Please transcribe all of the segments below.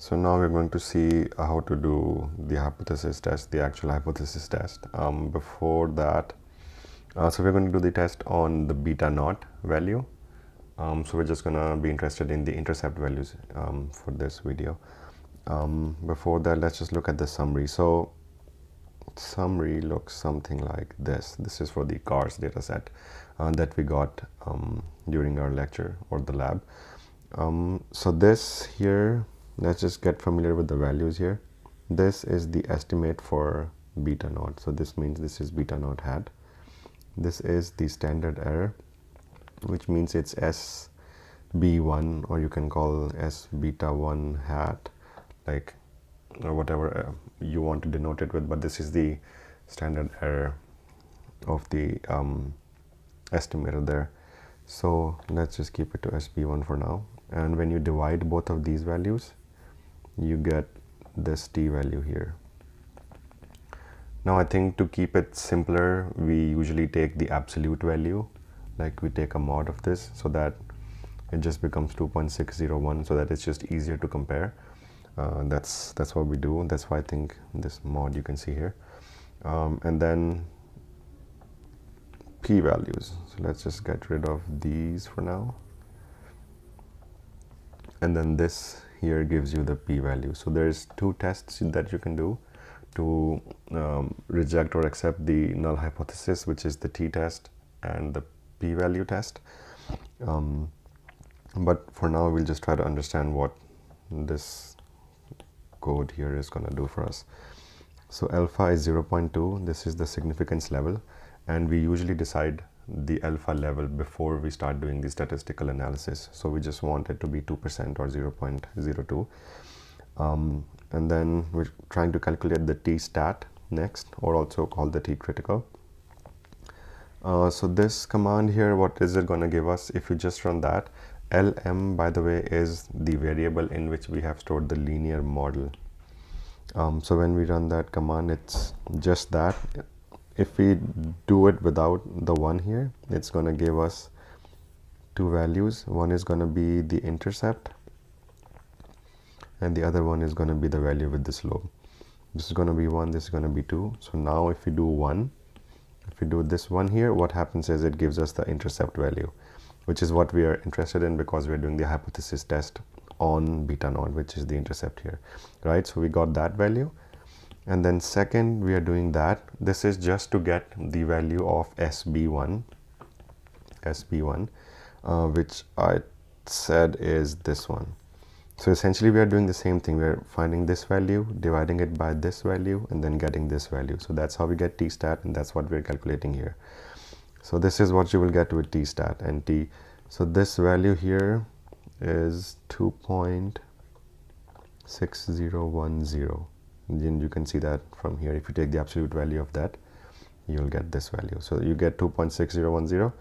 So now we're going to see how to do the hypothesis test, the actual hypothesis test. Before that, so we're going to do the test on the beta naught value. So we're just going to be interested in the intercept values for this video. Before that, let's just look at the summary. So summary looks something like this. This is for the cars dataset that we got during our lecture or the lab. So this here, let's just get familiar with the values here. This is the estimate for beta naught. So this means this is beta naught hat. This is the standard error, which means it's SB1, or you can call S beta 1 hat, like, or whatever you want to denote it with, but this is the standard error of the estimator there. So let's just keep it to SB1 for now. And when you divide both of these values, you get this t value here. Now I think to keep it simpler, we usually take the absolute value, like we take a mod of this, so that it just becomes 2.601, so that it's just easier to compare. That's what we do. That's why I think this mod you can see here. And then p values. So let's just get rid of these for now. And then this here gives you the p value. So there's two tests that you can do to reject or accept the null hypothesis, which is the t test and the p value test. But for now, we'll just try to understand what this code here is going to do for us. So alpha is 0.2. This is the significance level, and we usually decide the alpha level before we start doing the statistical analysis. So we just want it to be 2% or 0.02. And then we're trying to calculate the t stat next, or also called the t critical. So this command here, what is it going to give us if you just run that? Lm, by the way, is the variable in which we have stored the linear model. So when we run that command, it's just that. If we do it without the 1 here, it's going to give us two values. One is going to be the intercept, and the other one is going to be the value with the slope. This is going to be 1, this is going to be 2. So now if we do 1, if we do this one here, what happens is it gives us the intercept value, which is what we are interested in, because we're doing the hypothesis test on beta naught, which is the intercept here, right? So we got that value. And then second, we are doing that. This is just to get the value of SB1, which I said is this one. So essentially we are doing the same thing. We're finding this value, dividing it by this value, and then getting this value. So that's how we get t stat, and that's what we're calculating here. So this is what you will get with t stat and t. So this value here is 2.6010. Then you can see that from here. If you take the absolute value of that, you'll get this value. So you get 2.6010.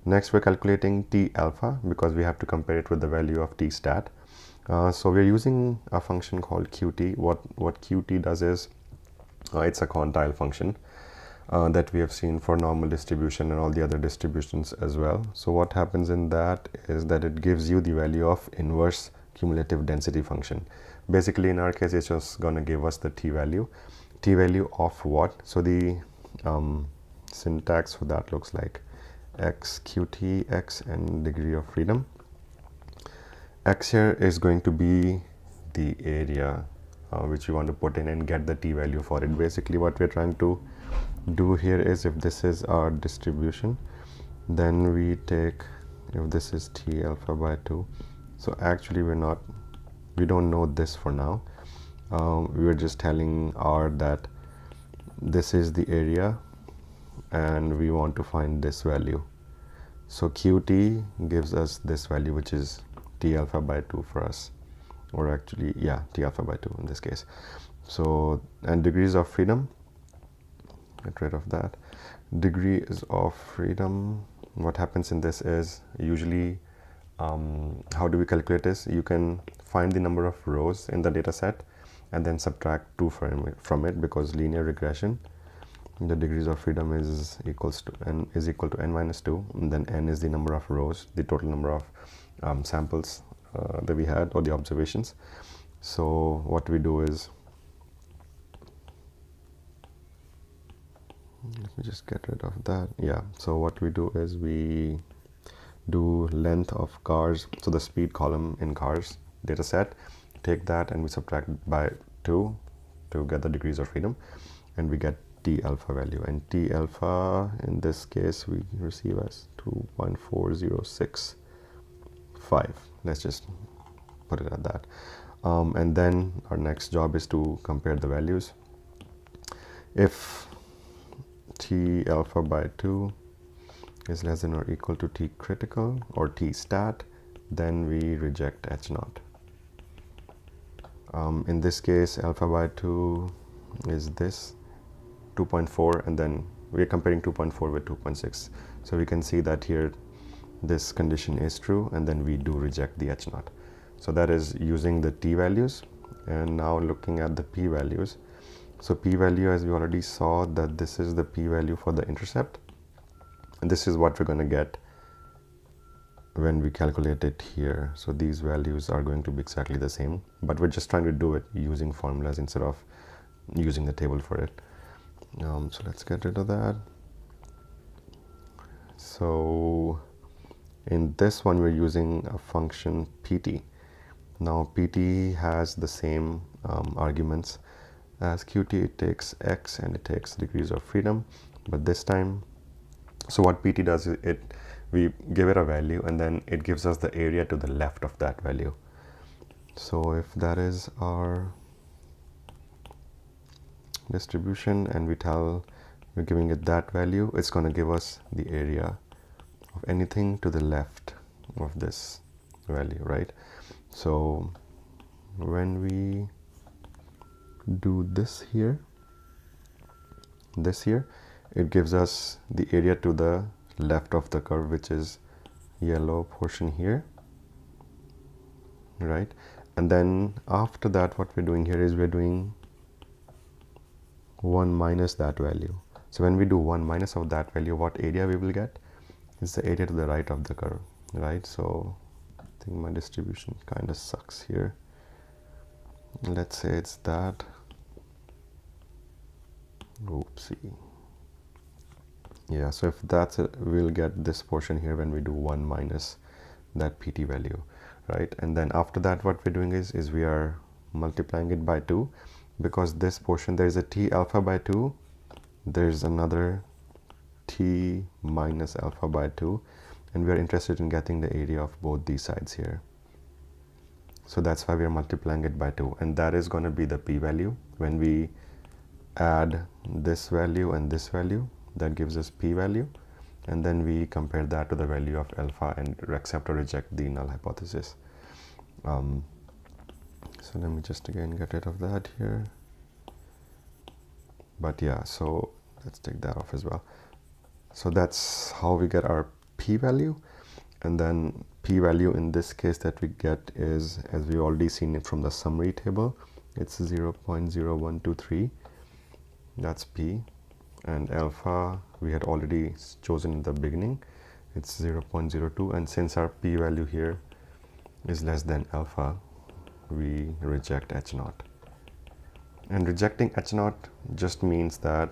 Next, we're calculating t alpha, because we have to compare it with the value of t stat. So we're using a function called qt. What qt does is it's a quantile function that we have seen for normal distribution and all the other distributions as well. So what happens in that is that it gives you the value of inverse cumulative density function. Basically, in our case, it's just going to give us the t value. T value of what? So the syntax for that looks like x qt, x and degree of freedom. X here is going to be the area which you want to put in and get the t value for it. Basically, what we're trying to do here is, if this is our distribution, then we take, if this is t alpha by 2. So actually we don't know this for now. We were just telling R that this is the area and we want to find this value. So qt gives us this value, which is t alpha by 2 for us, or actually, yeah, t alpha by 2 in this case. So, and degrees of freedom, get rid of that. Degrees of freedom, what happens in this is, usually how do we calculate this? You can find the number of rows in the data set and then subtract 2 from it, because linear regression, the degrees of freedom is equal to n minus 2, and then n is the number of rows, the total number of samples that we had, or the observations. So what we do is, let me just get rid of that. Yeah, so what we do is we do length of cars, so the speed column in cars data set, take that and we subtract by 2 to get the degrees of freedom, and we get T alpha value, and T alpha in this case we receive as 2.4065. Let's just put it at that. And then our next job is to compare the values. If T alpha by 2 is less than or equal to T critical or T stat, then we reject H naught. In this case, alpha by 2 is this 2.4, and then we're comparing 2.4 with 2.6. So we can see that here this condition is true, and then we do reject the H naught. So that is using the T values. And now looking at the P values. So P value, as we already saw, that this is the P value for the intercept. And this is what we're going to get when we calculate it here. So these values are going to be exactly the same, but we're just trying to do it using formulas instead of using the table for it. So let's get rid of that. So in this one, we're using a function pt. Now pt has the same arguments as qt. It takes x and it takes degrees of freedom, but this time, so what pt does is we give it a value and then it gives us the area to the left of that value. So if that is our distribution and we're giving it that value, it's going to give us the area of anything to the left of this value, right? So when we do this here, it gives us the area to the left of the curve, which is yellow portion here, right? And then after that, what we're doing here is we're doing 1 minus that value. So when we do 1 minus of that value, what area we will get is the area to the right of the curve, right? So I think my distribution kind of sucks here. Let's say it's that. Oopsie. Yeah, so if that's it, we'll get this portion here when we do 1 minus that pt value, right? And then after that, what we're doing is we are multiplying it by 2, because this portion, there is a T alpha by 2, there's another T minus alpha by 2, and we are interested in getting the area of both these sides here. So that's why we are multiplying it by 2, and that is going to be the p value. When we add this value and this value, that gives us p value, and then we compare that to the value of alpha and accept or reject the null hypothesis. So let me just again get rid of that here. But yeah, so let's take that off as well. So that's how we get our p value. And then p value in this case that we get is, as we already seen it from the summary table, it's 0.0123. That's p. And alpha we had already chosen in the beginning, it's 0.02, and since our p value here is less than alpha, we reject H naught. And rejecting H naught just means that,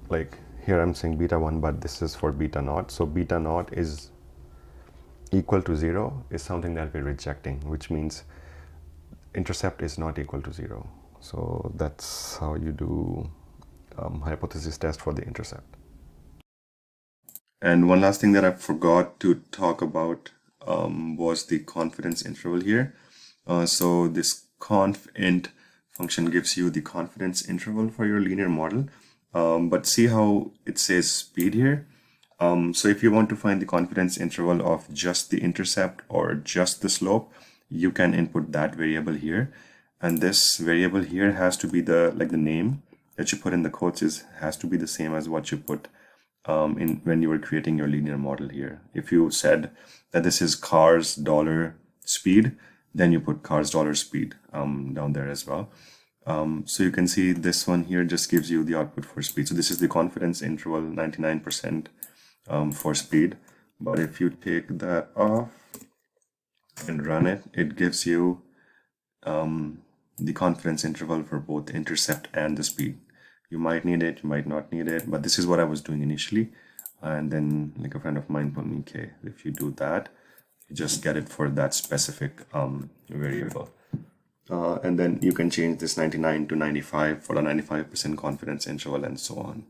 like here I'm saying beta 1, but this is for beta naught. So beta naught is equal to 0 is something that we're rejecting, which means intercept is not equal to 0. So that's how you do hypothesis test for the intercept. And one last thing that I forgot to talk about was the confidence interval here. So this conf int function gives you the confidence interval for your linear model. But see how it says speed here? So if you want to find the confidence interval of just the intercept or just the slope, you can input that variable here. And this variable here has to be the name that you put in the quotes has to be the same as what you put when you were creating your linear model here. If you said that this is cars dollar speed, then you put cars dollar speed down there as well. So you can see this one here just gives you the output for speed. So this is the confidence interval, 99% for speed. But if you take that off, and run it, it gives you the confidence interval for both the intercept and the speed. You might need it, you might not need it, but this is what I was doing initially. And then like a friend of mine told me, okay, if you do that, you just get it for that specific variable. And then you can change this 99 to 95 for a 95% confidence interval and so on.